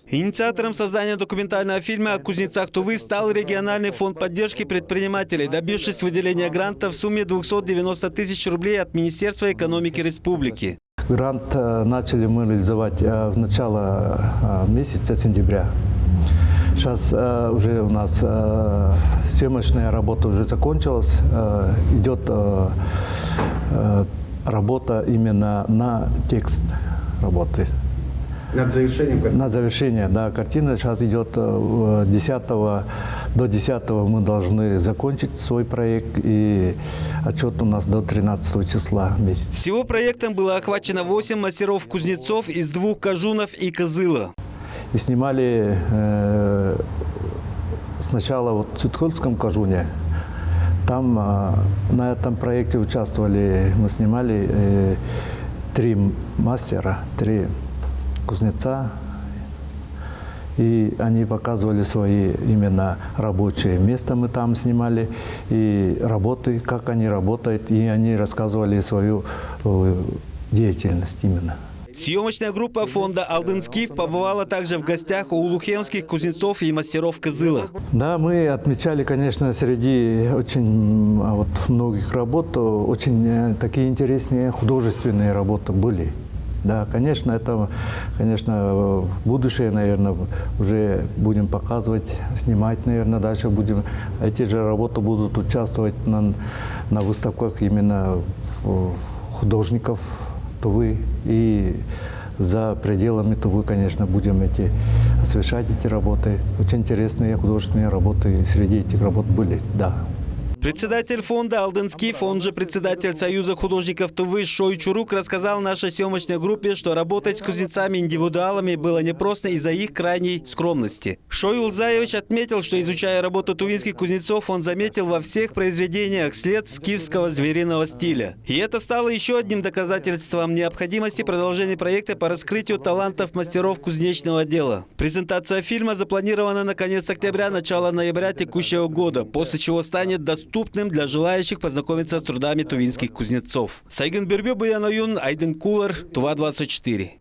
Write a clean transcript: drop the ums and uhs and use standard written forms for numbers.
Инициатором создания документального фильма о кузнецах Тувы стал региональный фонд поддержки предпринимателей, добившись выделения гранта в сумме 290 тысяч рублей от Министерства экономики республики. Грант начали мы реализовать в начало месяца сентября. Сейчас уже у нас съемочная работа уже закончилась, идет работа именно на текст работы. Над завершением картины? На завершение, да. Картина сейчас идет до 10 мы должны закончить свой проект, и отчет у нас до 13 числа месяца. Всего проектом было охвачено 8 мастеров-кузнецов из 2 Кажунов и Кызыла. И снимали сначала вот в Цюткольском Кажуне. Там на этом проекте участвовали, мы снимали 3 мастера, 3 кузнеца, и они показывали свои именно рабочие места, мы там снимали, и работы, как они работают, и они рассказывали свою деятельность именно. Съемочная группа фонда «Алдынскиф» побывала также в гостях у улухемских кузнецов и мастеров Кызыла. Да, мы отмечали, конечно, среди очень многих работ, очень такие интересные художественные работы были. Да, конечно, это, конечно, будущее, наверное, уже будем показывать, снимать, наверное, дальше будем. Эти же работы будут участвовать на выставках именно художников Тувы. И за пределами Тувы, конечно, будем освещать эти работы. Очень интересные художественные работы среди этих работ были, да. Председатель фонда «Алдынскиф», он же председатель Союза художников Тувы Шой Чурук, рассказал нашей съемочной группе, что работать с кузнецами-индивидуалами было непросто из-за их крайней скромности. Шой Улзаевич отметил, что, изучая работу тувинских кузнецов, он заметил во всех произведениях след скифского звериного стиля. И это стало еще одним доказательством необходимости продолжения проекта по раскрытию талантов мастеров кузнечного дела. Презентация фильма запланирована на конец октября, начало ноября текущего года, после чего станет доступным для желающих познакомиться с трудами тувинских кузнецов. Сайгын Бербе, Буян Оюн, Айдын Кулар, Тува 24.